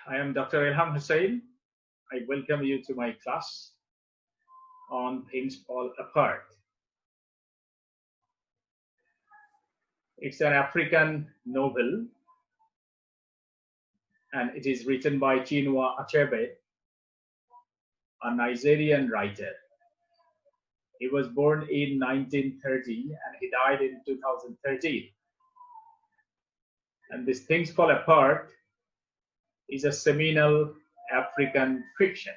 I am Dr. Elham Hossain. I welcome you to my class on Things Fall Apart. It's an African novel and it is written by Chinua Achebe, a Nigerian writer. He was born in 1930 and he died in 2013. And this Things Fall Apart is a seminal African fiction.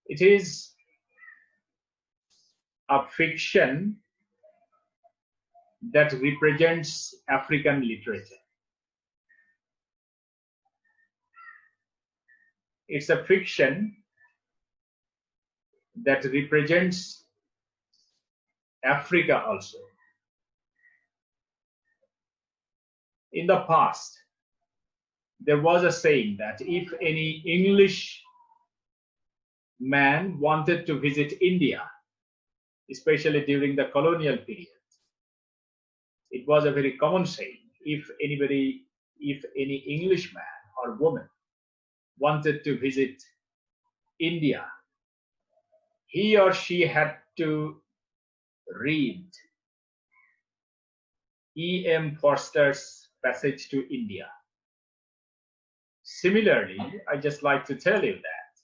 It is a fiction that represents African literature. It's a fiction that represents Africa also. In the past, there was a saying that if any English man wanted to visit India, especially during the colonial period, it was a very common saying. If any Englishman or woman wanted to visit India, he or she had to read E.M. Forster's Passage to India. Similarly, I just like to tell you that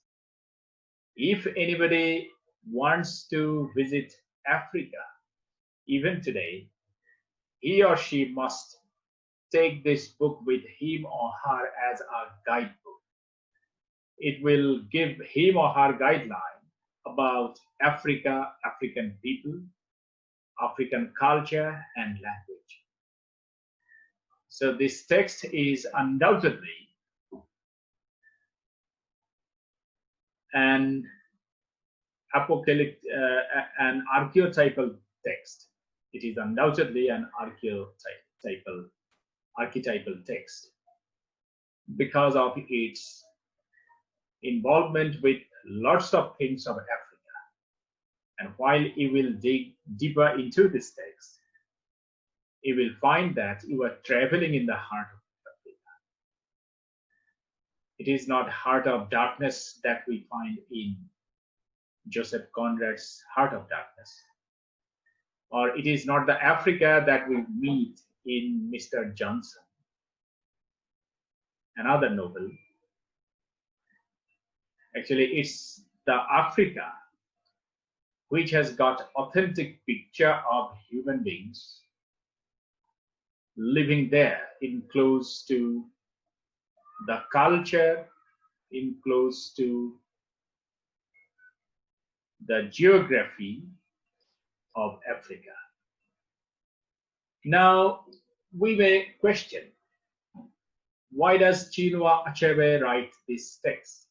if anybody wants to visit Africa, even today, he or she must take this book with him or her as a guidebook. It will give him or her guideline about Africa, African people, African culture, and language. So this text is undoubtedly an an archetypal text. It is undoubtedly an archetypal text because of its involvement with lots of things of Africa. And while you will dig deeper into this text, you will find that you are traveling in the heart of Africa. It is not Heart of Darkness that we find in Joseph Conrad's Heart of Darkness, or it is not the Africa that we meet in Mr. Johnson, another novel. Actually, it's the Africa which has got authentic picture of human beings living there in close to the culture, in close to the geography of Africa. Now, we may question, why does Chinua Achebe write this text?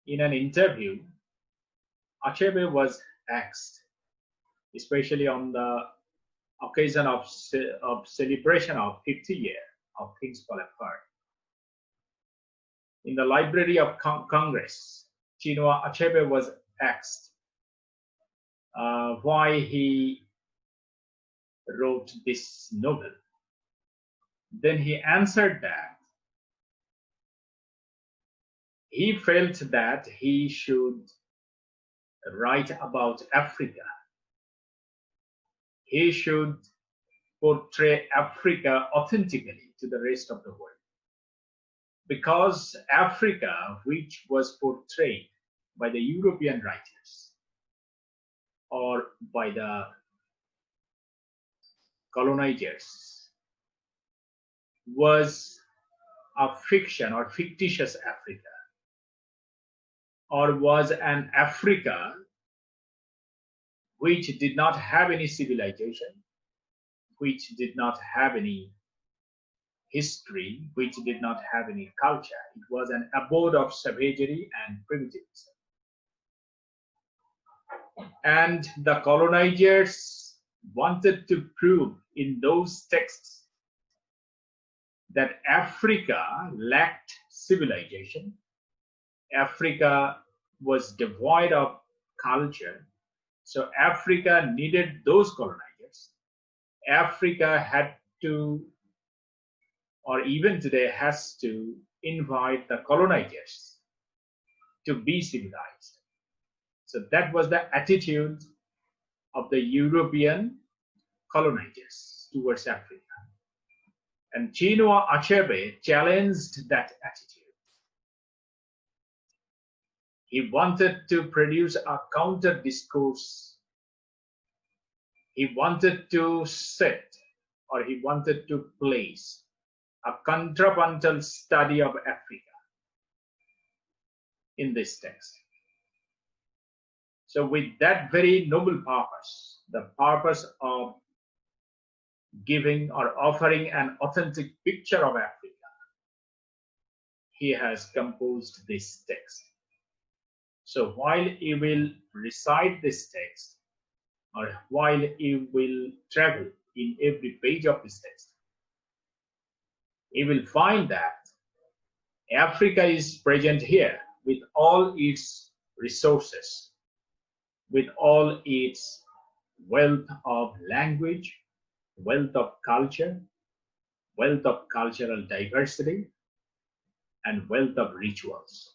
In an interview, Achebe was asked, especially on the occasion of celebration of 50 years of Things Fall Apart. In the Library of Congress, Chinua Achebe was asked why he wrote this novel. Then he answered that he felt that he should write about Africa. He should portray Africa authentically to the rest of the world. Because Africa, which was portrayed by the European writers or by the colonizers, was a fiction or fictitious Africa, or was an Africa which did not have any civilization, which did not have any history, which did not have any culture. It was an abode of savagery and primitivism. And the colonizers wanted to prove in those texts that Africa lacked civilization, Africa was devoid of culture, so Africa needed those colonizers. Africa had to or even today has to invite the colonizers to be civilized. So that was the attitude of the European colonizers towards Africa. And Chinua Achebe challenged that attitude. He wanted to produce a counter discourse. He wanted to set, or he wanted to place, a contrapuntal study of Africa in this text. So with that very noble purpose, the purpose of giving or offering an authentic picture of Africa, he has composed this text. So while he will recite this text, or while he will travel in every page of this text, he will find that Africa is present here with all its resources, with all its wealth of language, wealth of culture, wealth of cultural diversity, and wealth of rituals.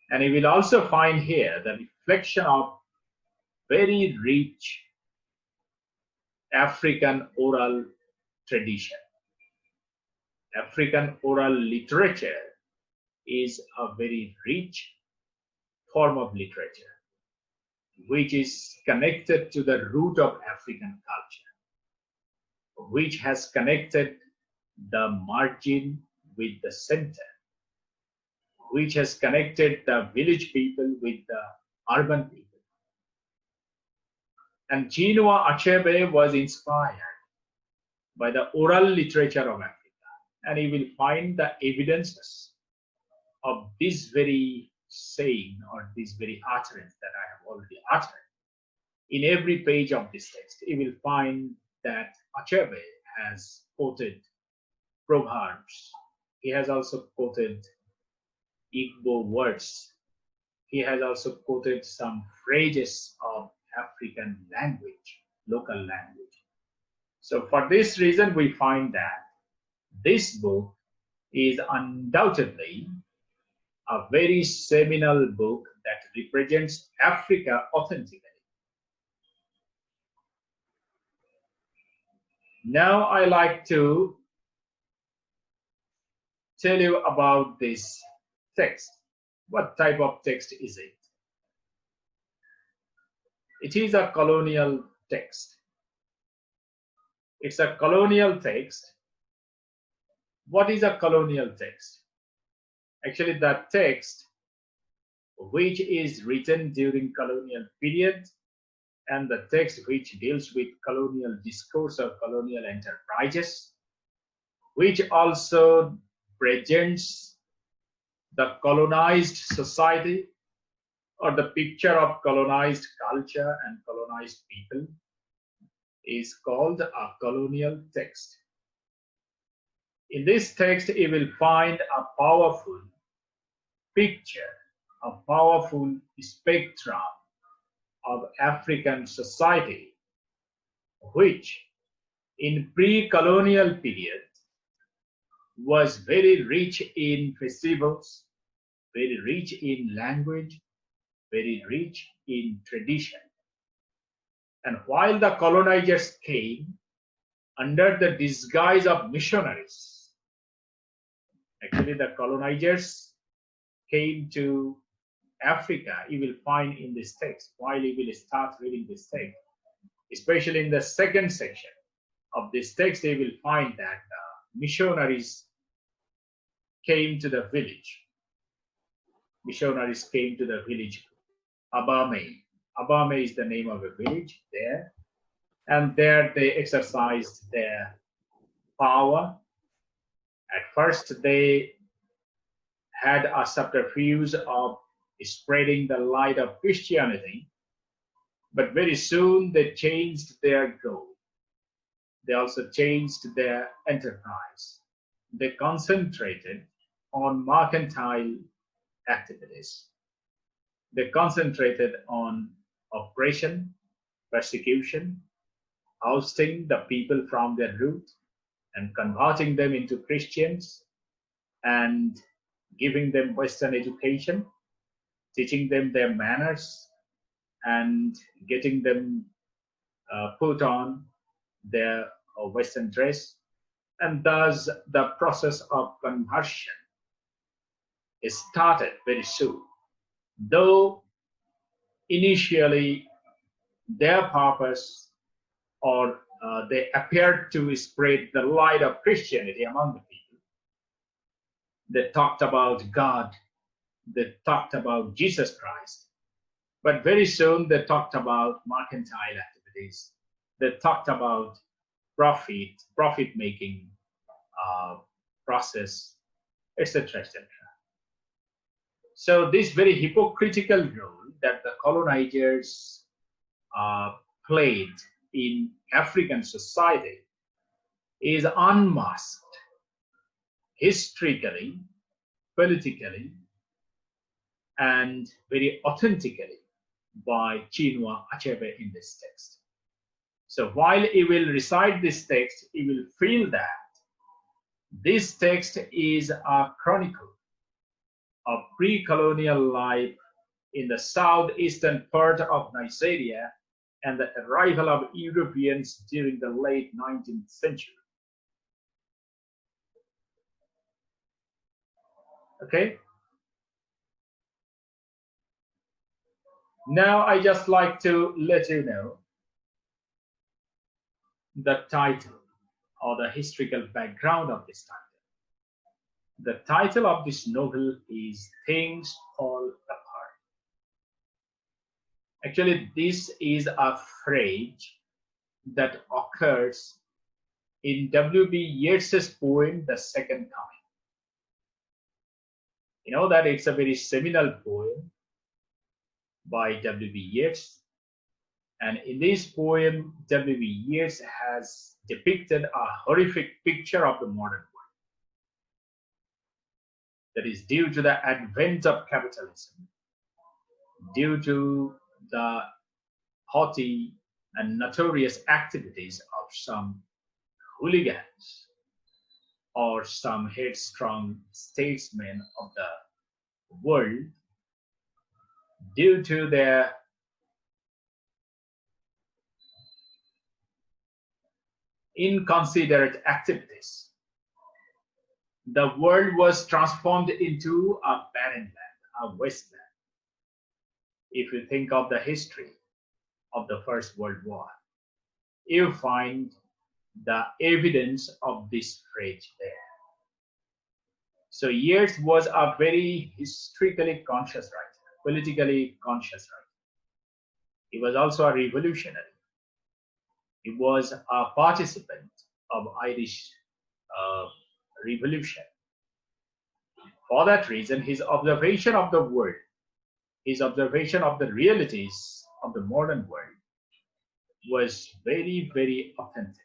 And he will also find here the reflection of very rich African oral tradition. African oral literature is a very rich form of literature, which is connected to the root of African culture, which has connected the margin with the center, which has connected the village people with the urban people. And Chinua Achebe was inspired by the oral literature of Africa, and he will find the evidences of this very saying or this very utterance that I have already uttered. In every page of this text, he will find that Achebe has quoted proverbs. He has also quoted Igbo words. He has also quoted some phrases of African language, local language. So for this reason, we find that this book is undoubtedly a very seminal book that represents Africa authentically. Now I like to tell you about this text. What type of text is it? It is a colonial text. It's a colonial text. What is a colonial text? Actually, the text which is written during colonial period and the text which deals with colonial discourse or colonial enterprises, which also presents the colonized society or the picture of colonized culture and colonized people, is called a colonial text. In this text, you will find a powerful picture, a powerful spectrum of African society, which in pre-colonial period was very rich in festivals, very rich in language, very rich in tradition. And while the colonizers came under the disguise of missionaries, actually the colonizers came to Africa, you will find in this text, while you will start reading this text, especially in the second section of this text, you will find that missionaries came to the village. Missionaries came to the village Abame. Abame is the name of a village there. And there they exercised their power. At first, they had a subterfuge of spreading the light of Christianity, but very soon they changed their goal. They also changed their enterprise. They concentrated on mercantile activities. They concentrated on oppression, persecution, ousting the people from their root, and converting them into Christians and giving them Western education, teaching them their manners, and getting them put on their Western dress. And thus, the process of conversion is started very soon. Though initially their purpose or they appeared to spread the light of Christianity among the people. They talked about God, they talked about Jesus Christ, but very soon they talked about mercantile activities. They talked about profit making process, etc., etc. So this very hypocritical role that the colonizers played in African society is unmasked historically, politically, and very authentically by Chinua Achebe in this text. So while he will recite this text, he will feel that this text is a chronicle of pre-colonial life in the southeastern part of Nigeria and the arrival of Europeans during the late 19th century. Okay? Now I just like to let you know the title or the historical background of this title. The title of this novel is Things Fall Apart. Actually, this is a phrase that occurs in W.B. Yeats's poem, The Second Coming. You know that it's a very seminal poem by W.B. Yeats. And in this poem, W.B. Yeats has depicted a horrific picture of the modern world that is due to the advent of capitalism, due to the haughty and notorious activities of some hooligans or some headstrong statesmen of the world, due to their inconsiderate activities. The world was transformed into a barren land, a wasteland. If you think of the history of the First World War, you find the evidence of this phrase there. So Yeats was a very historically conscious writer, politically conscious writer. He was also a revolutionary. He was a participant of Irish Revolution. For that reason, his observation of the world, his observation of the realities of the modern world was very, very authentic.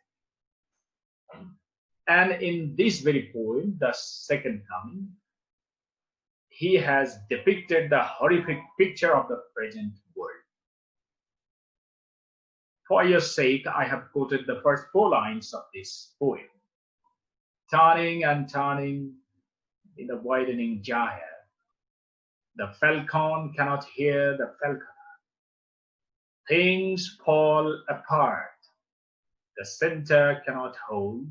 And in this very poem, The Second Coming, he has depicted the horrific picture of the present world. For your sake, I have quoted the first 4 lines of this poem. Turning and turning in the widening gyre, the falcon cannot hear the falconer. Things fall apart, the center cannot hold.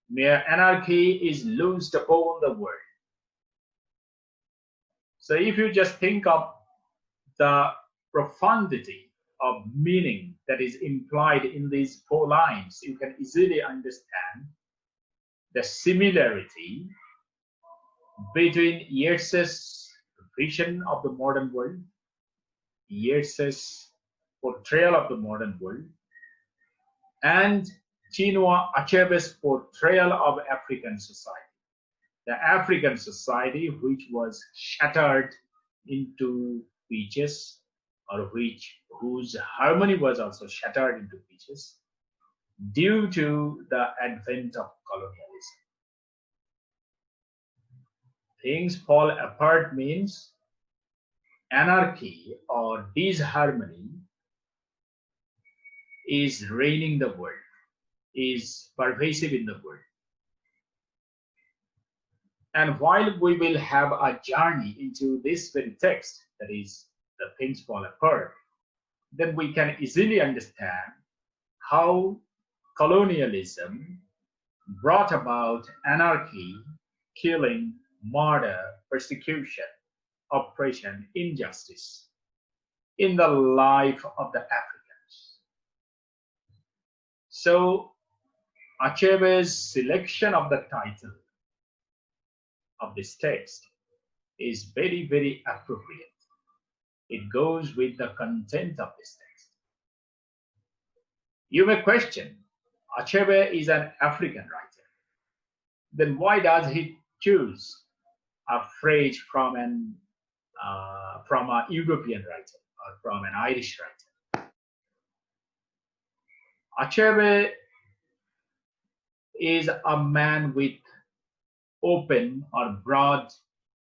Mere anarchy is loosed upon the world. So if you just think of the profundity of meaning that is implied in these 4 lines, you can easily understand the similarity between Yeats's vision of the modern world, Yeats's portrayal of the modern world, and Chinua Achebe's portrayal of African society. The African society which was shattered into pieces, or whose harmony was also shattered into pieces due to the advent of colonialism. Things fall apart means anarchy or disharmony is reigning the world. is pervasive in the world. And while we will have a journey into this very text, that is, the things fall apart, then we can easily understand how colonialism brought about anarchy, killing, murder, persecution, oppression, injustice in the life of the Africans. So Achebe's selection of the title of this text is very, very appropriate. It goes with the content of this text. You may question, Achebe is an African writer. Then why does he choose a phrase from a European writer or from an Irish writer? Achebe is a man with open or broad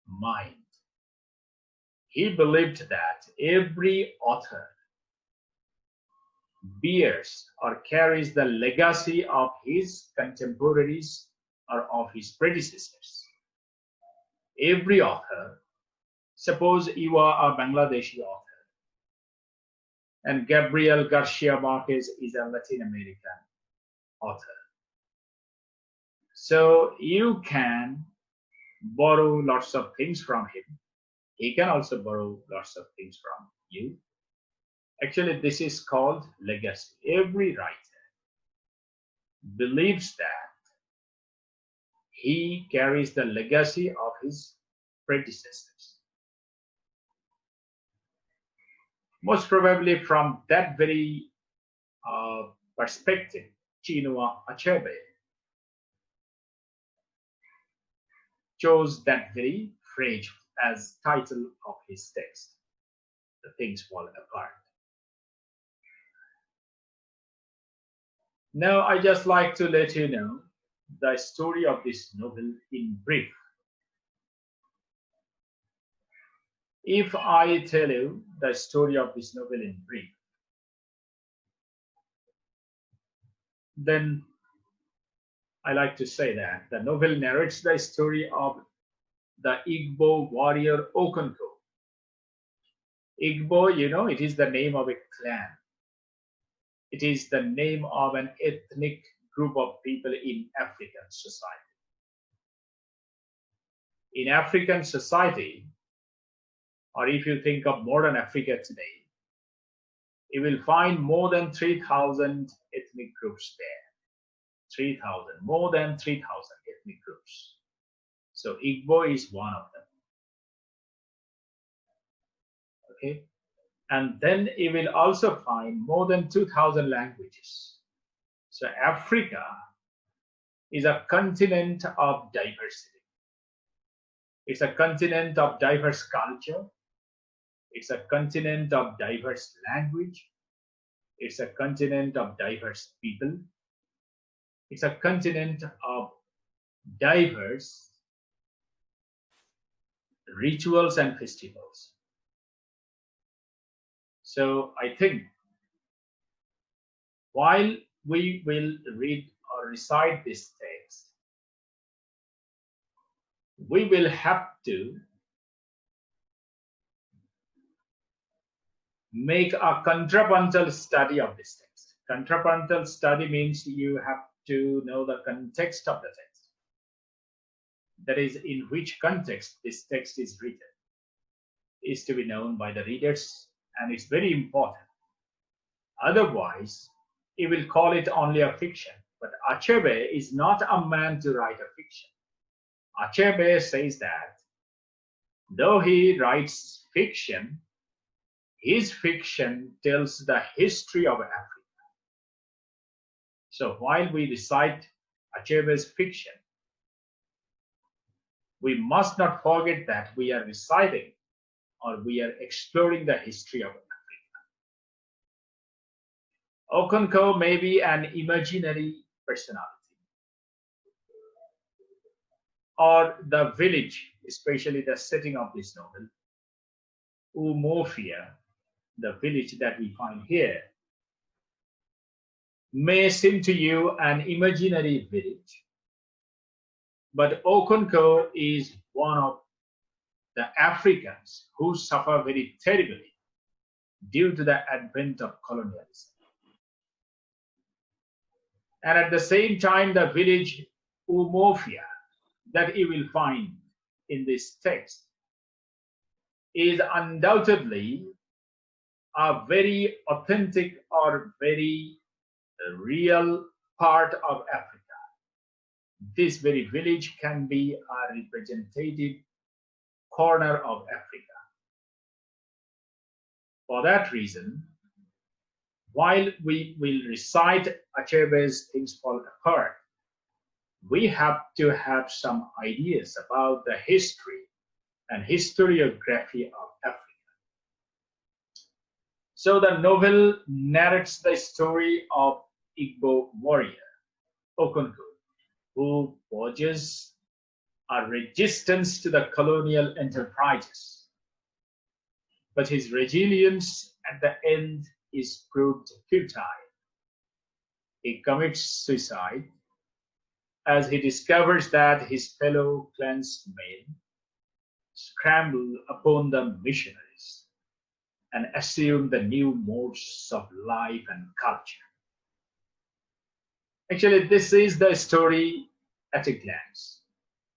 mind. He believed that every author bears or carries the legacy of his contemporaries or of his predecessors. Every author, suppose you are a Bangladeshi author, and Gabriel Garcia Marquez is a Latin American author. So you can borrow lots of things from him. He can also borrow lots of things from you. Actually, this is called legacy. Every writer believes that he carries the legacy of his predecessors. Most probably from that very perspective, Chinua Achebe chose that very phrase as title of his text, The Things Fall Apart. Now, I just like to let you know the story of this novel in brief. If I tell you the story of this novel in brief, then I like to say that the novel narrates the story of the Igbo warrior Okonko. Igbo, you know, it is the name of a clan. It is the name of an ethnic group of people in African society. In African society, or if you think of modern Africa today, you will find more than 3,000 ethnic groups there. 3,000, more than 3,000 ethnic groups. So Igbo is one of them. Okay, and then you will also find more than 2,000 languages. So Africa is a continent of diversity. It's a continent of diverse culture. It's a continent of diverse language. It's a continent of diverse people. It's a continent of diverse rituals and festivals. So I think while we will read or recite this text, we will have to make a contrapuntal study of this text. Contrapuntal study means you have to know the context of the text. That is, in which context this text is written is to be known by the readers, and it's very important. Otherwise, he will call it only a fiction. But Achebe is not a man to write a fiction. Achebe says that though he writes fiction, his fiction tells the history of Africa. So while we recite Achebe's fiction, we must not forget that we are reciting or we are exploring the history of Africa. Okonko may be an imaginary personality, or the village, especially the setting of this novel, Umofia, the village that we find here, may seem to you an imaginary village, but Okonko is one of the Africans who suffer very terribly due to the advent of colonialism. And at the same time, the village Umofia that you will find in this text is undoubtedly a very authentic or very real part of Africa. This very village can be a representative corner of Africa. For that reason, while we will recite Achebe's Things Fall Apart, we have to have some ideas about the history and historiography of Africa. So the novel narrates the story of Igbo warrior Okonko, who forges a resistance to the colonial enterprises. But his resilience at the end is proved futile. He commits suicide as he discovers that his fellow clansmen scramble upon the missionaries and assume the new modes of life and culture. Actually, this is the story at a glance,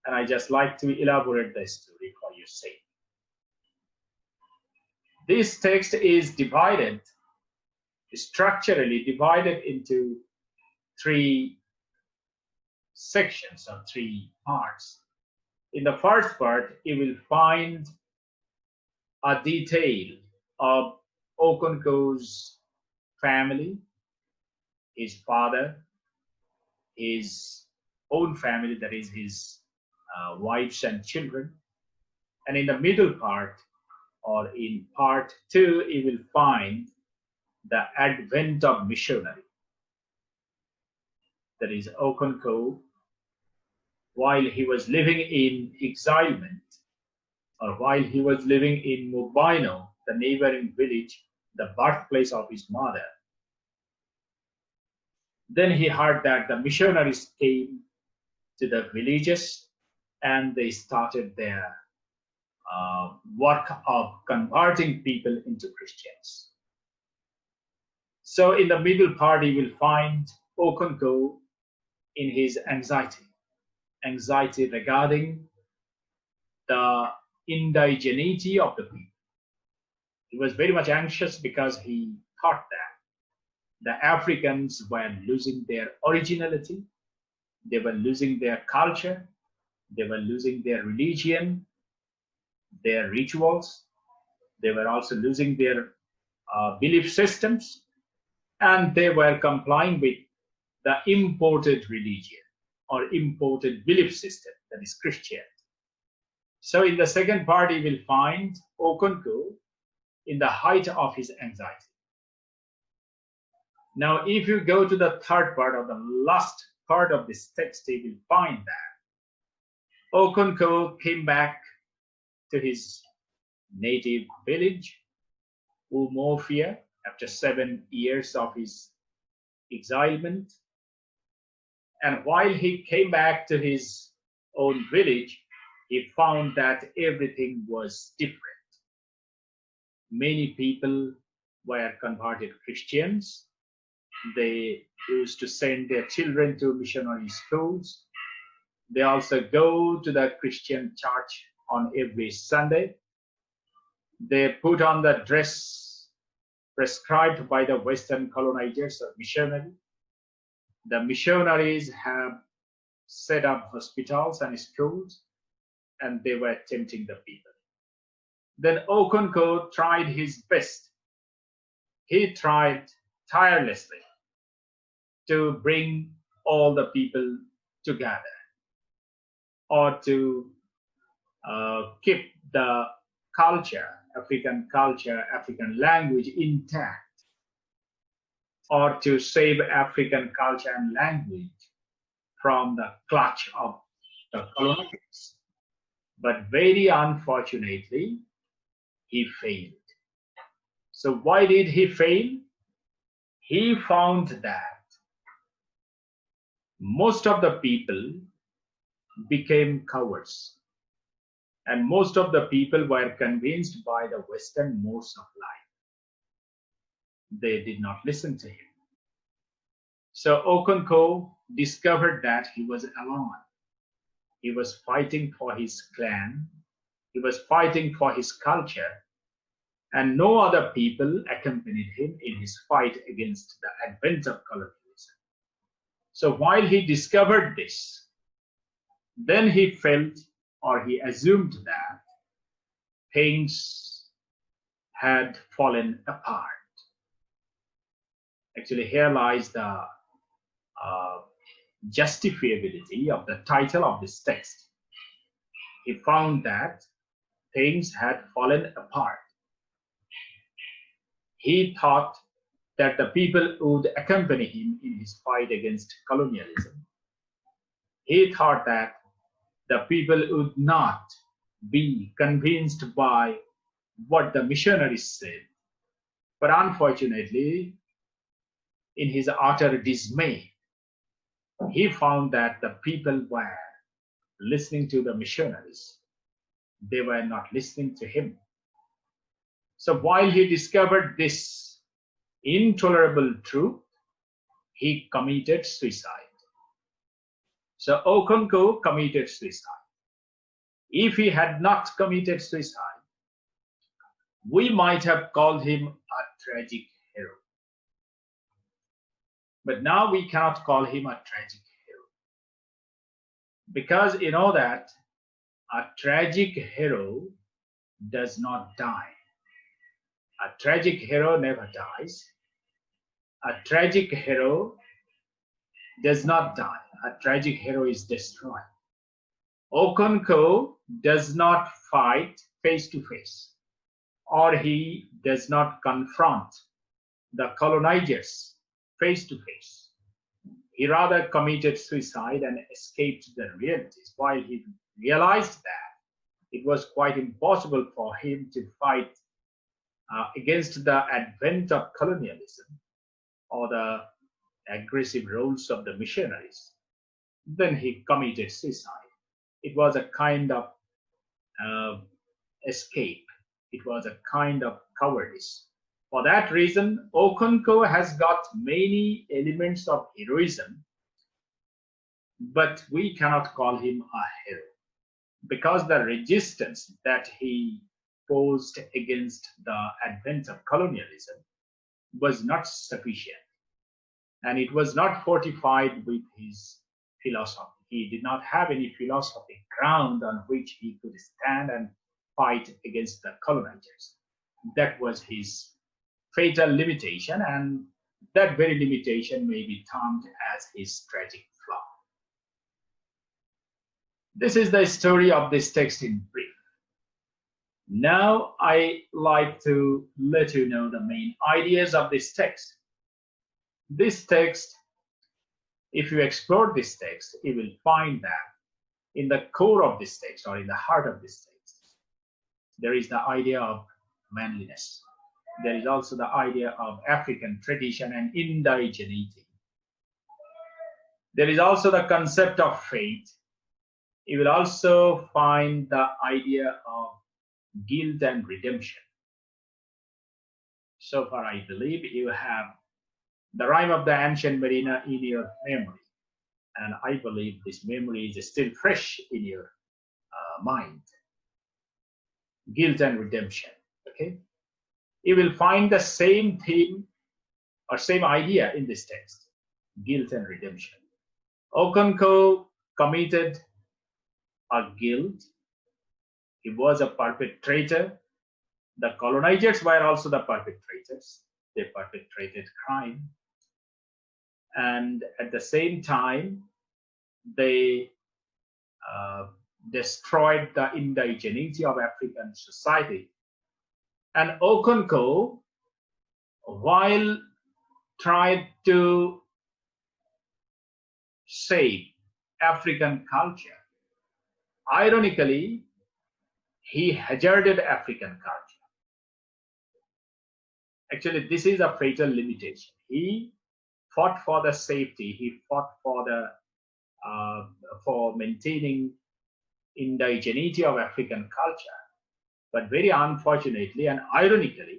and I just like to elaborate the story for your sake. This text is structurally divided into three sections or three parts. In the first part, you will find a detail of Okonko's family, his father, his own family, that is his wives and children. And in the middle part, or in part 2, you will find the advent of missionary. That is Okonko, while he was living in exilement, or while he was living in Mubino, the neighboring village, the birthplace of his mother. Then he heard that the missionaries came to the villages and they started their work of converting people into Christians. So in the middle part, you will find Okonko in his anxiety regarding the indigeneity of the people. He was very much anxious because he thought that the Africans were losing their originality, they were losing their culture, they were losing their religion, their rituals, they were also losing their belief systems, and they were complying with the imported religion or imported belief system, that is Christianity. So in the second part, you will find Okonko in the height of his anxiety. Now, if you go to the third part or the last part of this text, you will find that Okonko came back to his native village, Umofia, after 7 years of his exilement. And while he came back to his own village, he found that everything was different. Many people were converted Christians. They used to send their children to missionary schools. They also go to the Christian church on every Sunday. They put on the dress prescribed by the Western colonizers or missionaries. The missionaries have set up hospitals and schools, and they were tempting the people. Then Okonko tried his best. He tried tirelessly to bring all the people together, or to keep the culture, African language intact, or to save African culture and language from the clutch of the colonizers. But very unfortunately, he failed. So why did he fail? He found that most of the people became cowards, and most of the people were convinced by the Western modes of life. They did not listen to him. So Okonkwo discovered that he was alone. He was fighting for his clan, he was fighting for his culture, and no other people accompanied him in his fight against the advent of colonialism. So while he discovered this, then he felt, or he assumed, that things had fallen apart. Actually, here lies the justifiability of the title of this text. He found that things had fallen apart. He thought that the people would accompany him in his fight against colonialism. He thought that the people would not be convinced by what the missionaries said. But unfortunately, in his utter dismay, he found that the people were listening to the missionaries. They were not listening to him. So while he discovered this intolerable truth, he committed suicide. So Okonkwo committed suicide. If he had not committed suicide, we might have called him a tragic hero. But now we cannot call him a tragic hero, because you know that a tragic hero does not die. A tragic hero never dies. A tragic hero does not die. A tragic hero is destroyed. Okonkwo does not fight face to face, or he does not confront the colonizers face to face. He rather committed suicide and escaped the realities, while he realized that it was quite impossible for him to fight against the advent of colonialism or the aggressive roles of the missionaries. Then he committed suicide. It was a kind of escape. It was a kind of cowardice. For that reason, Okonkwo has got many elements of heroism, but we cannot call him a hero, because the resistance that he posed against the advent of colonialism was not sufficient, and it was not fortified with his philosophy. He did not have any philosophic ground on which he could stand and fight against the colonizers. That was his fatal limitation, and that very limitation may be termed as his tragic flaw. This is the story of this text in brief. Now I like to let you know the main ideas of this text. This text, if you explore this text, you will find that in the core of this text, or in the heart of this text, there is the idea of manliness. There is also the idea of African tradition and indigeneity. There is also the concept of faith. You will also find the idea of guilt and redemption. So far, I believe you have the rhyme of the ancient mariner in your memory, and I believe this memory is still fresh in your mind. Guilt and redemption. Okay, you will find the same theme or same idea in this text: guilt and redemption. Okonkwo committed a guilt. He was a perpetrator. The colonizers were also the perpetrators. They perpetrated crime. And at the same time, they destroyed the indigeneity of African society. And Okonkwo, while tried to save African culture, ironically, he hazarded African culture. Actually, this is a fatal limitation. He fought for the safety, he fought for the uh, for maintaining indigeneity of African culture. But very unfortunately and ironically,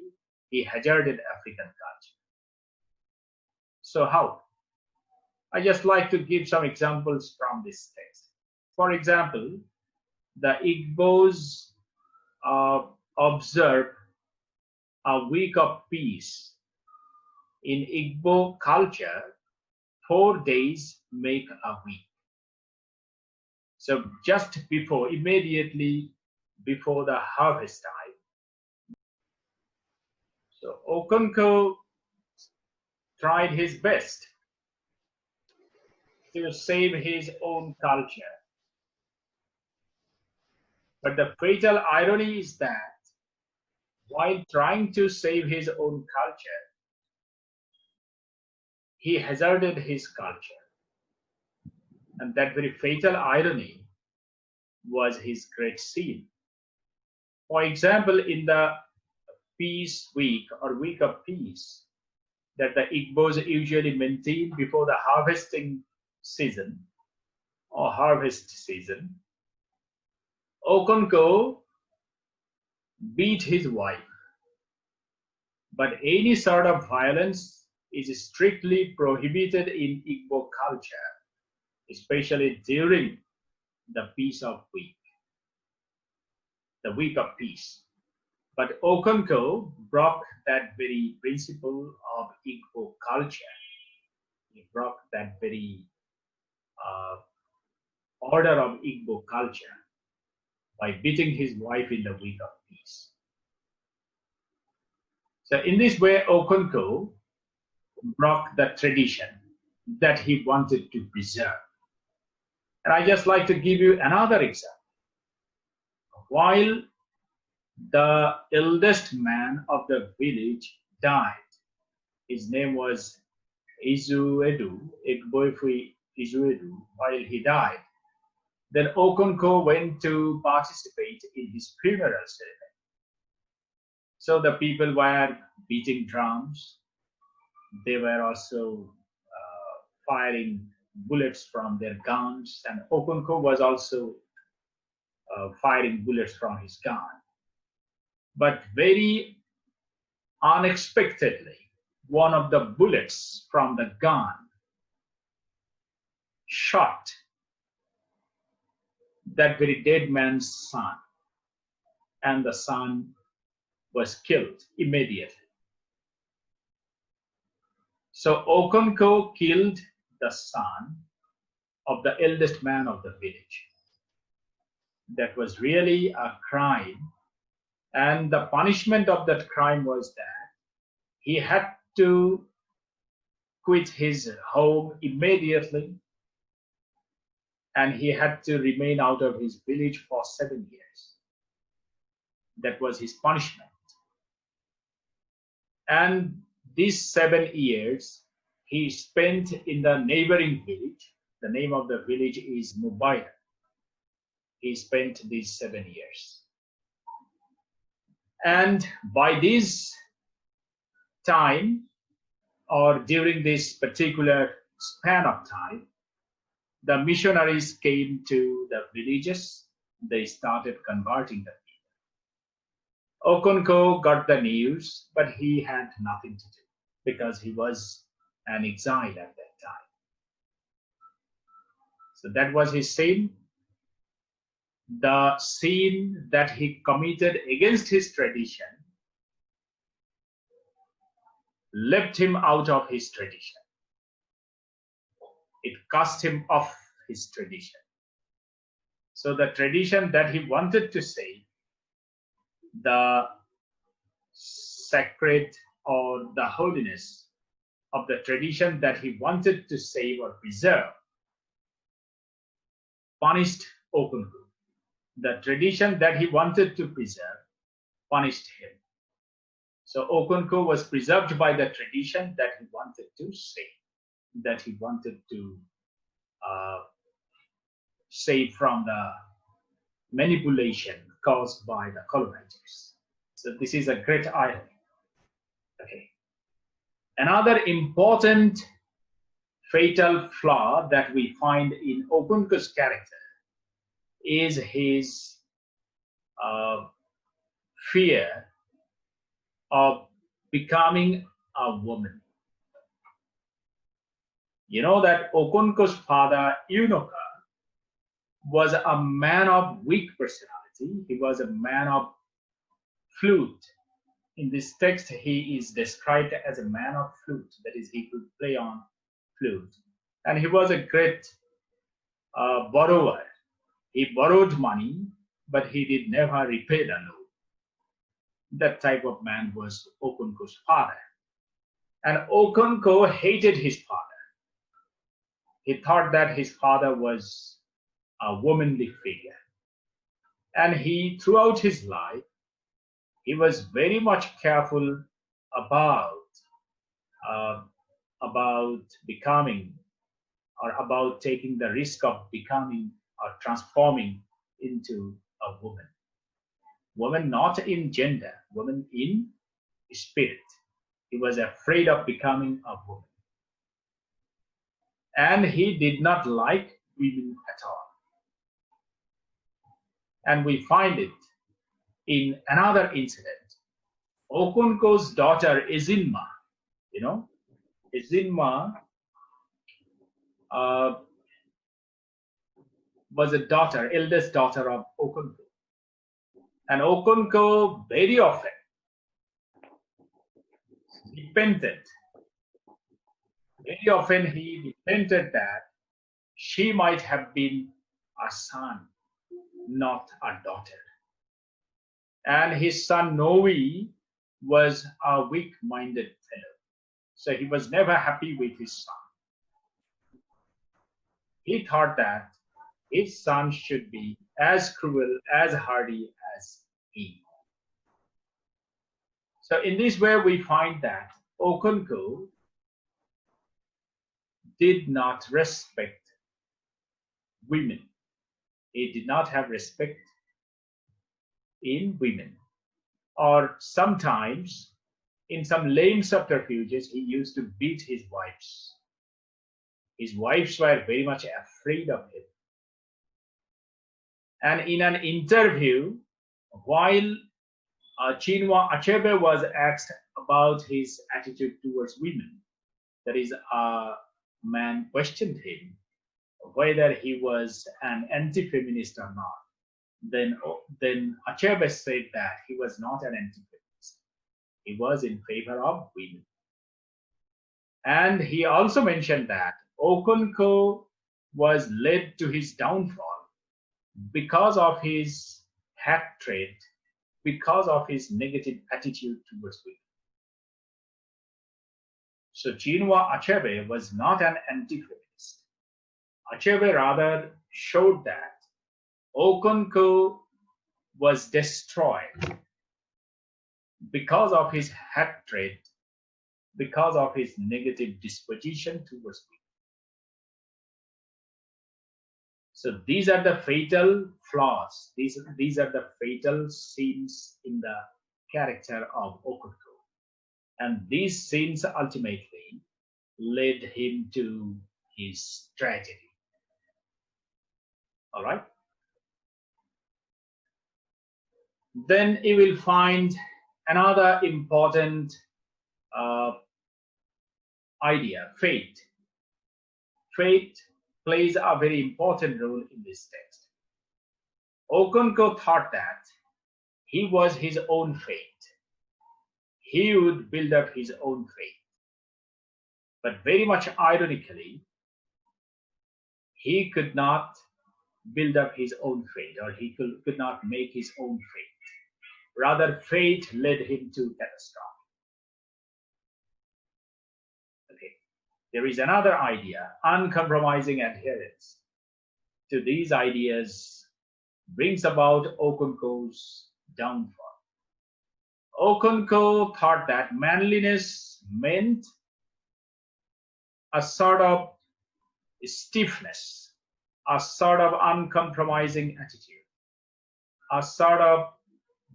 he hazarded African culture. So how? I just like to give some examples from this text. For example, the Igbos observe a week of peace. In Igbo culture, 4 days make a week. So just before, immediately before the harvest time. So Okonkwo tried his best to save his own culture. But the fatal irony is that while trying to save his own culture, he hazarded his culture. And that very fatal irony was his great sin. For example, in the Peace Week or Week of Peace that the Igbos usually maintain before the harvesting season or harvest season, Okonkwo beat his wife. But any sort of violence is strictly prohibited in Igbo culture, especially during the Peace of Week, the Week of Peace. But Okonkwo broke that very principle of Igbo culture. He broke that very order of Igbo culture by beating his wife in the Week of Peace. So in this way, Okonkwo broke the tradition that he wanted to preserve. And I just like to give you another example. While the eldest man of the village died, his name was Izuedu, Egboifi Izuedu, while he died, then Okonkwo went to participate in his funeral ceremony. So the people were beating drums. They were also firing bullets from their guns, and Okonkwo was also firing bullets from his gun. But very unexpectedly, one of the bullets from the gun shot that very dead man's son, and the son was killed immediately. So Okonkwo killed the son of the eldest man of the village. That was really a crime, and the punishment of that crime was that he had to quit his home immediately, and he had to remain out of his village for 7 years. That was his punishment. And these 7 years he spent in the neighboring village. The name of the village is Mubaya. He spent these 7 years. And by this time, or during this particular span of time, the missionaries came to the villages. They started converting the people. Okonkwo got the news, but he had nothing to do because he was an exile at that time. So that was his sin. The sin that he committed against his tradition left him out of his tradition. It cast him off his tradition. So the tradition that he wanted to save, the sacred or the holiness of the tradition that he wanted to save or preserve, punished Okonkwo. The tradition that he wanted to preserve punished him. So Okonkwo was preserved by the tradition that he wanted to save, that he wanted to save from the manipulation caused by the colonizers. So this is a great irony. Okay. Another important fatal flaw that we find in Okunko's character is his uh, fear of becoming a woman. You know that Okonko's father, Unoka, was a man of weak personality. He was a man of flute. In this text, he is described as a man of flute. That is, he could play on flute. And he was a great borrower. He borrowed money, but he did never repay the loan. That type of man was Okonko's father. And Okonko hated his father. He thought that his father was a womanly figure. And he, throughout his life, he was very much careful about becoming, or about taking the risk of becoming or transforming into a woman. Woman not in gender, woman in spirit. He was afraid of becoming a woman. And he did not like women at all. And we find it in another incident. Okonko's daughter, Ezinma, Ezinma was a daughter, eldest daughter of Okonko. And Okonko very often repented. Very often he repented that she might have been a son, not a daughter. And his son Noe was a weak-minded fellow. So he was never happy with his son. He thought that his son should be as cruel, as hardy as he. So in this way, we find that Okonko did not respect women. He did not have respect in women. Or sometimes, in some lame subterfuges, he used to beat his wives. His wives were very much afraid of him. And in an interview, while Chinua Achebe was asked about his attitude towards women, that is, a man questioned him whether he was an anti-feminist or not. Then Achebe said that he was not an anti-feminist. He was in favor of women. And he also mentioned that Okonko was led to his downfall because of his hatred, because of his negative attitude towards women. So Chinua Achebe was not an anti-feminist. Achebe rather showed that Okonko was destroyed because of his hatred, because of his negative disposition towards women. So these are the fatal flaws. These are the fatal sins in the character of Okonko. And these sins ultimately led him to his tragedy. All right? Then you will find another important idea, fate. Fate plays a very important role in this text. Okonko thought that he was his own fate. He would build up his own fate. But very much ironically, he could not build up his own fate, or he could not make his own fate. Rather, fate led him to catastrophe. Okay. There is another idea, uncompromising adherence. To these ideas brings about Okonko's downfall. Okonko thought that manliness meant a sort of stiffness, a sort of uncompromising attitude, a sort of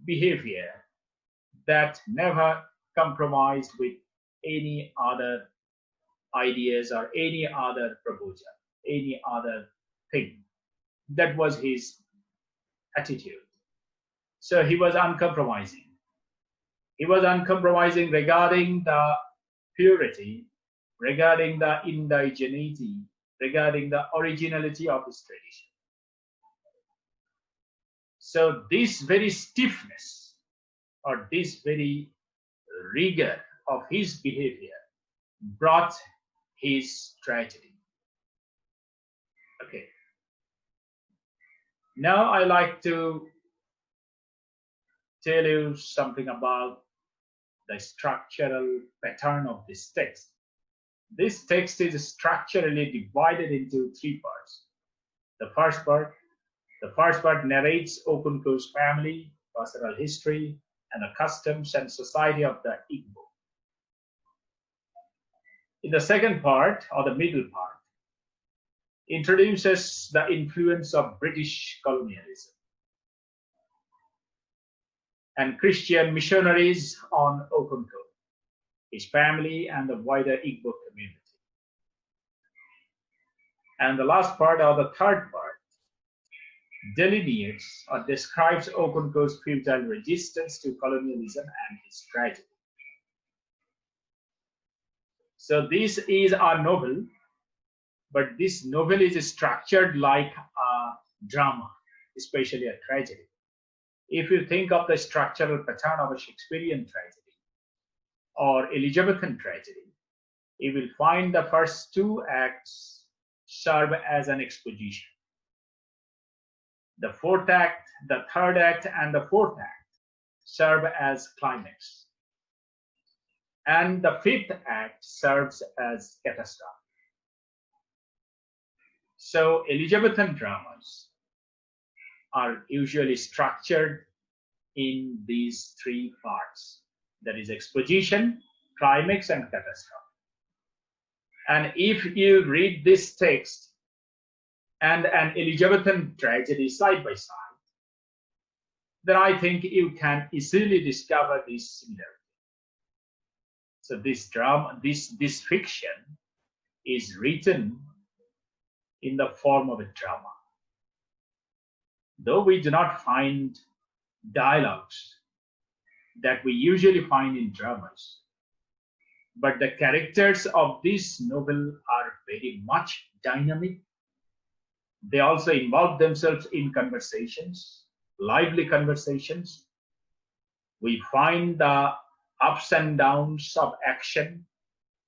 behavior that never compromised with any other ideas or any other proposal, any other thing. That was his attitude. So he was uncompromising. He was uncompromising regarding the purity, regarding the indigeneity, regarding the originality of his tradition. So this very stiffness or this very rigor of his behavior brought his tragedy. Okay. Now I like to tell you something about the structural pattern of this text. This text is structurally divided into three parts. The first part narrates Okunko's family, personal history, and the customs and society of the Igbo. In the second part, or the middle part, introduces the influence of British colonialism and Christian missionaries on Okunko, his family, and the wider Igbo community. And the last part, or the third part, delineates or describes Okunko's futile resistance to colonialism and his tragedy. So this is a novel, but this novel is structured like a drama, especially a tragedy. If you think of the structural pattern of a Shakespearean tragedy or Elizabethan tragedy, you will find the first two acts serve as an exposition. The fourth act, the third act, and the fourth act serve as climax. And the fifth act serves as catastrophe. So Elizabethan dramas are usually structured in these three parts. That is exposition, climax, and catastrophe. And if you read this text and an Elizabethan tragedy side by side, then I think you can easily discover this similarity. So this drama, this fiction is written in the form of a drama. Though we do not find dialogues that we usually find in dramas, but the characters of this novel are very much dynamic. They also involve themselves in conversations, lively conversations. We find the ups and downs of action.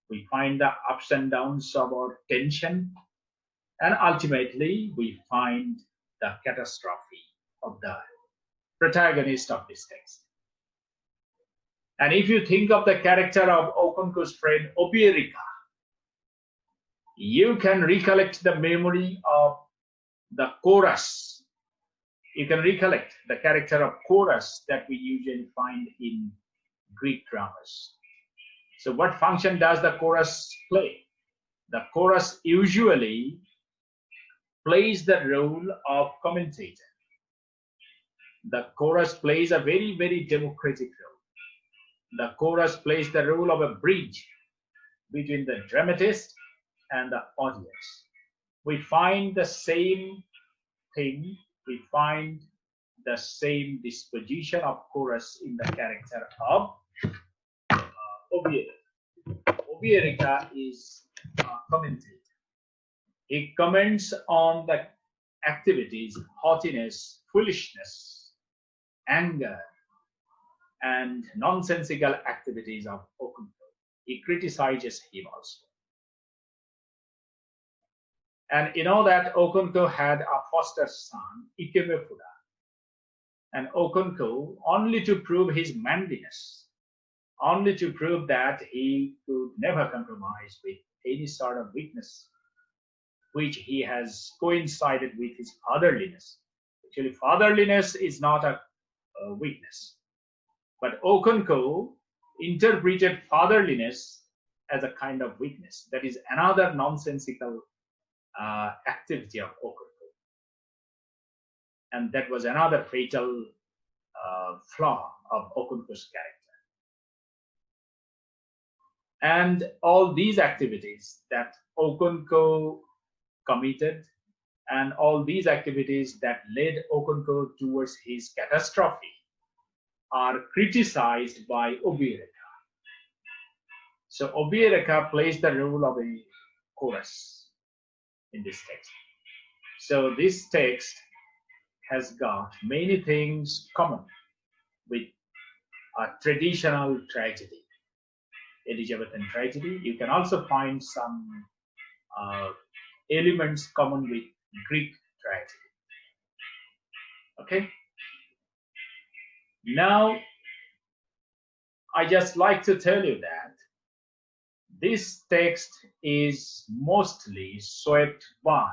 We find the ups and downs of our tension. And ultimately, we find the catastrophe of the protagonist of this text. And if you think of the character of Okonko's friend Obierika, you can recollect the memory of the chorus. You can recollect the character of chorus that we usually find in Greek dramas. So what function does the chorus play? The chorus usually plays the role of commentator. The chorus plays a very, very democratic role. The chorus plays the role of a bridge between the dramatist and the audience. We find the same thing, we find the same disposition of chorus in the character of Obierika. Obierika is a commentator. He comments on the activities, haughtiness, foolishness, anger, and nonsensical activities of Okonko. He criticizes him also. And you know that Okonko had a foster son, Ikemefuda. And Okonko, only to prove his manliness, only to prove that he could never compromise with any sort of weakness, which he has coincided with his fatherliness. Actually, fatherliness is not a weakness. But Okonko interpreted fatherliness as a kind of weakness. That is another nonsensical activity of Okonko. And that was another fatal flaw of Okonko's character. And all these activities that Okonkwo committed and all these activities that led Okonkwo towards his catastrophe are criticized by Obiereka. So Obiereka plays the role of a chorus in this text. So this text has got many things common with a traditional tragedy, Elizabethan tragedy. You can also find some elements common with Greek tragedy. Okay. Now, I just like to tell you that this text is mostly swept by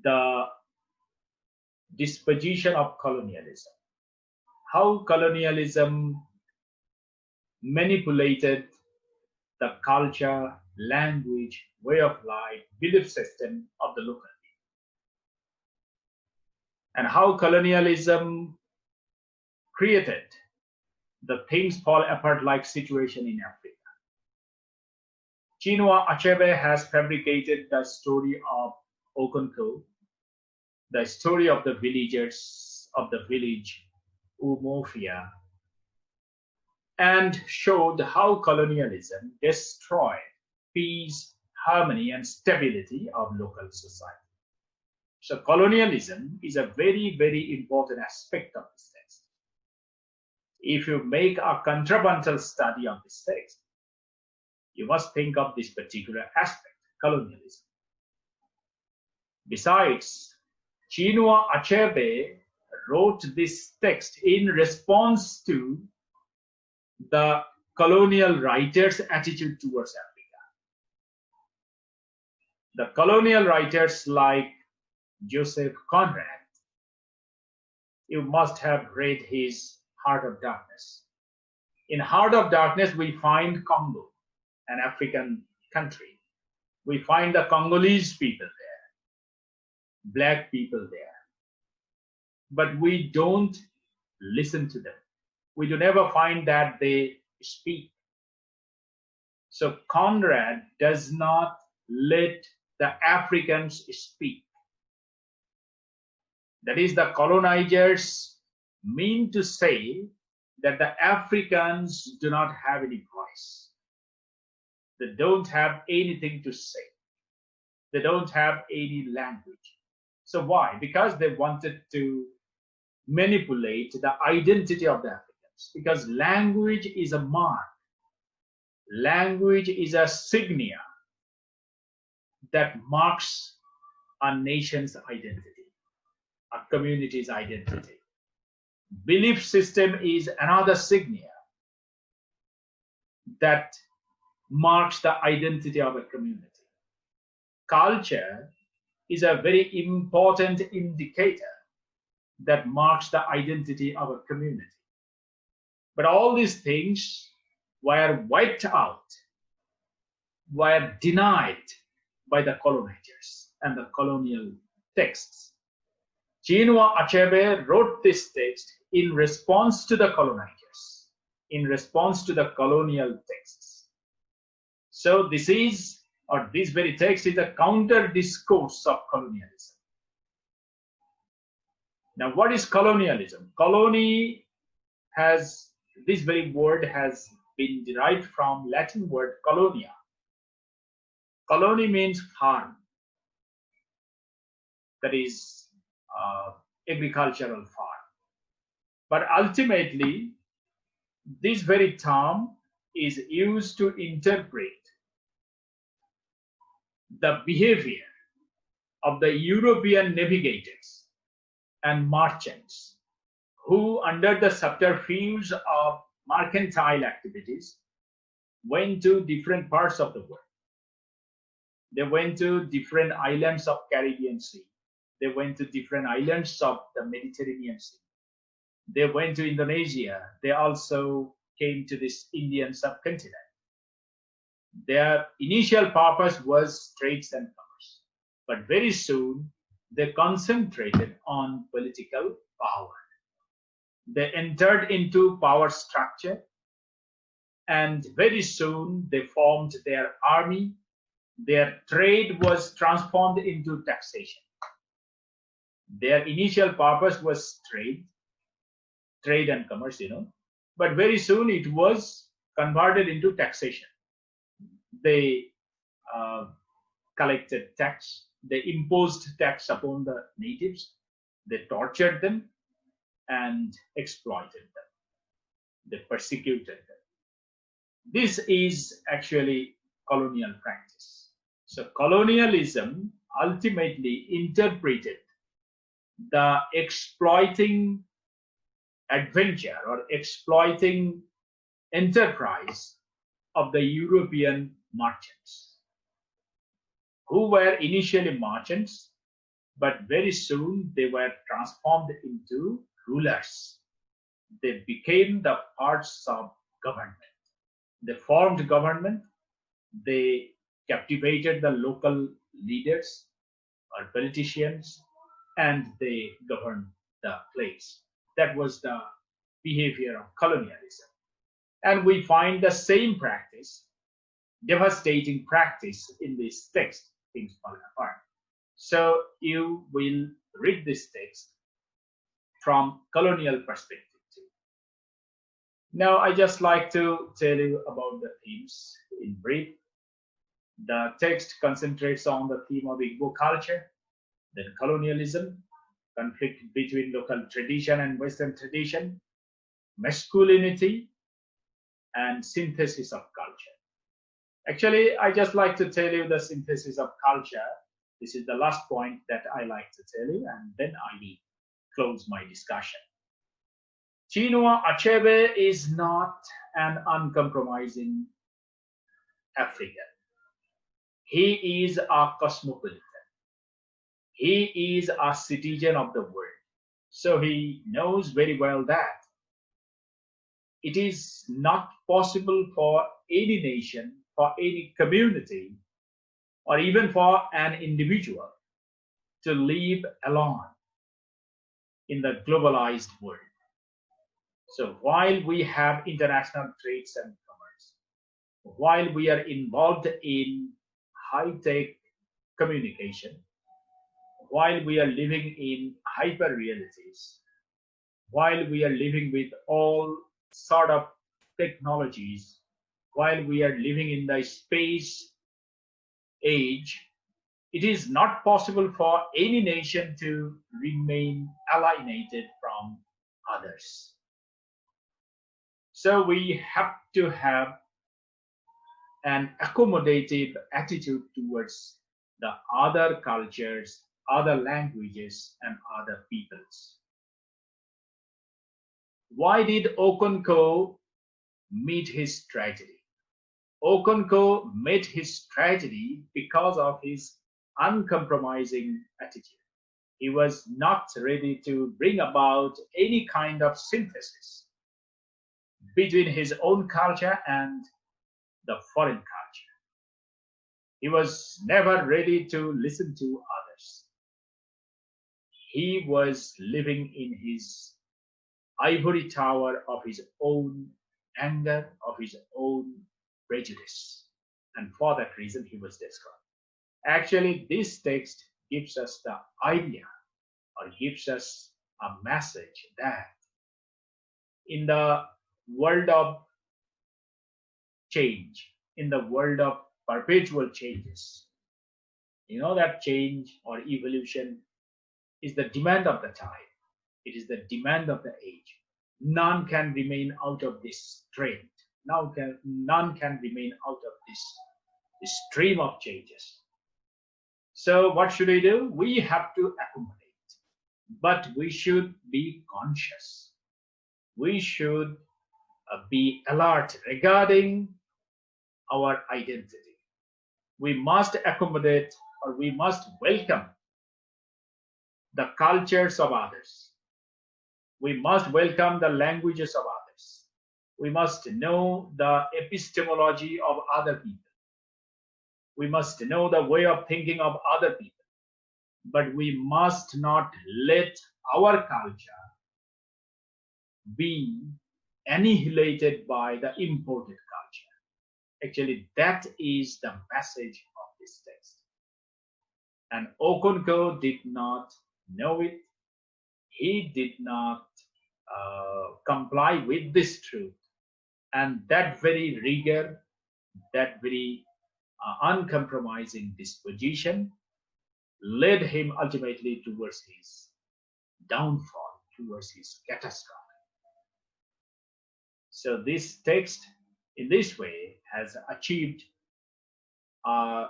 the disposition of colonialism. How colonialism manipulated the culture, language, way of life, belief system of the local people. And how colonialism created the things fall apart like situation in Africa. Chinua Achebe has fabricated the story of Okonkwo, the story of the villagers of the village Umofia, and showed how colonialism destroyed peace, harmony, and stability of local society. So colonialism is a very, very important aspect of this text. If you make a contrapuntal study of this text, you must think of this particular aspect, colonialism. Besides, Chinua Achebe wrote this text in response to the colonial writers' attitude towards Africa. The colonial writers like Joseph Conrad, you must have read his Heart of Darkness. In Heart of Darkness, we find Congo, an African country. We find the Congolese people there, black people there. But we don't listen to them. We do never find that they speak. So Conrad does not let the Africans speak. That is, the colonizers mean to say that the Africans do not have any voice. They don't have anything to say. They don't have any language. So why? Because they wanted to manipulate the identity of the Africans. Because language is a mark. Language is a signia that marks a nation's identity, a community's identity. Belief system is another signia that marks the identity of a community. Culture is a very important indicator that marks the identity of a community. But all these things were wiped out, were denied by the colonizers and the colonial texts. Chinua Achebe wrote this text in response to the colonizers, in response to the colonial texts. So this is, or this very text is a counter discourse of colonialism. Now, what is colonialism? Colony has, this very word has been derived from Latin word colonia. Colony means farm, that is agricultural farm. But ultimately, this very term is used to interpret the behavior of the European navigators and merchants who, under the subterfuge of mercantile activities, went to different parts of the world. They went to different islands of Caribbean Sea. They went to different islands of the Mediterranean Sea. They went to Indonesia. They also came to this Indian subcontinent. Their initial purpose was trades and commerce, but very soon they concentrated on political power. They entered into power structure and very soon they formed their army. Their trade was transformed into taxation. Their initial purpose was trade and commerce, but very soon it was converted into taxation. They uh, collected tax, they imposed tax upon the natives, they tortured them and exploited them, they persecuted them. This is actually colonial practice. So colonialism ultimately interpreted the exploiting adventure or exploiting enterprise of the European merchants, who were initially merchants, but very soon they were transformed into rulers. They became the parts of government. They formed government, they captivated the local leaders or politicians, and they governed the place. That was the behavior of colonialism. And we find the same practice, devastating practice, in this text, Things Falling Apart. So you will read this text from colonial perspective too. Now, I just like to tell you about the themes in brief. The text concentrates on the theme of Igbo culture, then colonialism, conflict between local tradition and Western tradition, masculinity, and synthesis of culture. Actually, I just like to tell you the synthesis of culture. This is the last point that I like to tell you, and then I will close my discussion. Chinua Achebe is not an uncompromising African. He is a cosmopolitan. He is a citizen of the world. So he knows very well that it is not possible for any nation, for any community, or even for an individual to live alone in the globalized world. So while we have international trades and commerce, while we are involved in high-tech communication, while we are living in hyper realities, while we are living with all sort of technologies, while we are living in the space age, it is not possible for any nation to remain alienated from others. So we have to have an accommodative attitude towards the other cultures, other languages, and other peoples. Why did Okonkwo meet his tragedy? Okonkwo met his tragedy because of his uncompromising attitude. He was not ready to bring about any kind of synthesis between his own culture and the foreign culture. He was never ready to listen to others. He was living in his ivory tower of his own anger, of his own prejudice. And for that reason, he was destroyed. Actually, this text gives us the idea, or gives us a message, that in the world of change, in the world of perpetual changes, you know that change or evolution is the demand of the time. It is the demand of the age. None can remain out of this trend. None can remain out of this stream of changes. So what should we do? We have to accommodate, but we should be conscious. We should be alert regarding our identity. We must accommodate, or we must welcome the cultures of others. We must welcome the languages of others. We must know the epistemology of other people. We must know the way of thinking of other people. But we must not let our culture be annihilated by the imported culture. Actually, that is the message of this text. And Okonkwo did not know it. He did not comply with this truth. And that very rigor, that very uncompromising disposition led him ultimately towards his downfall, towards his catastrophe. So this text, in this way, has achieved a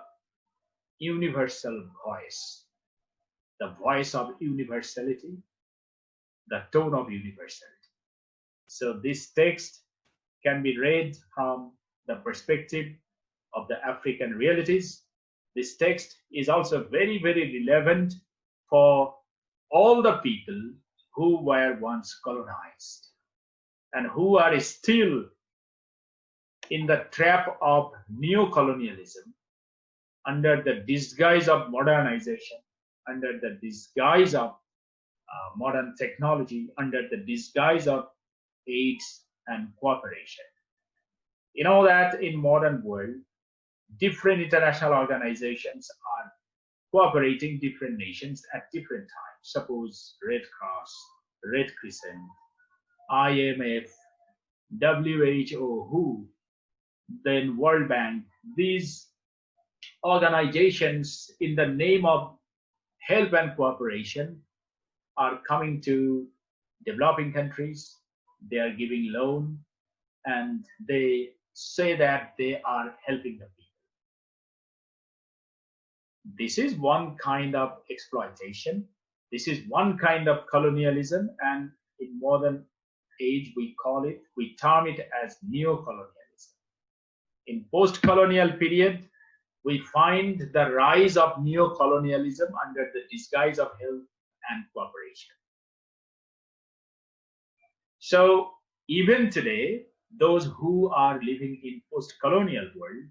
universal voice, the voice of universality, the tone of universality. So this text can be read from the perspective of the African realities. This text is also very, very relevant for all the people who were once colonized and who are still in the trap of neo-colonialism under the disguise of modernization, under the disguise of modern technology, under the disguise of aids and cooperation. You know that in modern world, different international organizations are cooperating different nations at different times. Suppose Red Cross, Red Crescent, IMF, WHO, WHO, then World Bank. These organizations, in the name of help and cooperation, are coming to developing countries. They are giving loan, and they say that they are helping the people. This is one kind of exploitation. This is one kind of colonialism, and in modern age we term it as neo-colonialism. In post-colonial period, we find the rise of neo-colonialism under the disguise of help and cooperation. So even today, those who are living in post-colonial world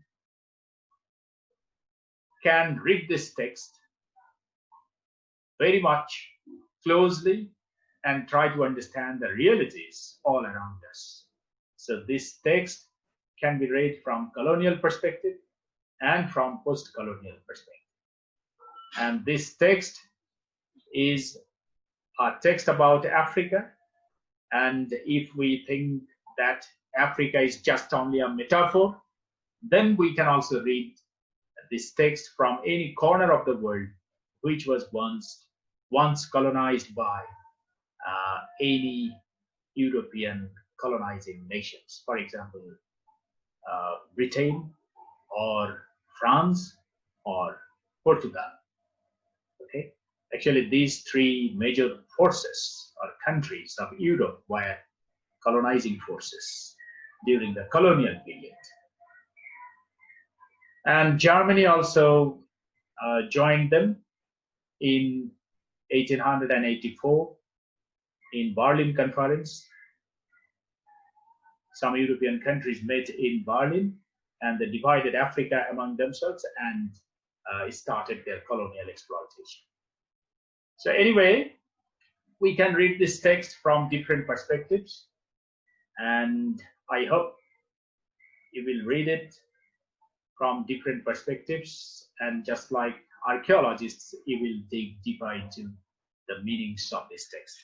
can read this text very much closely and try to understand the realities all around us. So this text can be read from colonial perspective and from post-colonial perspective. And this text is a text about Africa. And if we think that Africa is just only a metaphor, then we can also read this text from any corner of the world which was once colonized by any European colonizing nations. For example, Britain or France or Portugal. Okay, actually these three major forces or countries of Europe were colonizing forces during the colonial period. And Germany also joined them in 1884 in Berlin Conference. Some European countries met in Berlin, and they divided Africa among themselves and started their colonial exploitation. So anyway, we can read this text from different perspectives, and I hope you will read it from different perspectives, and just like archaeologists, you will dig deeper into the meanings of this text.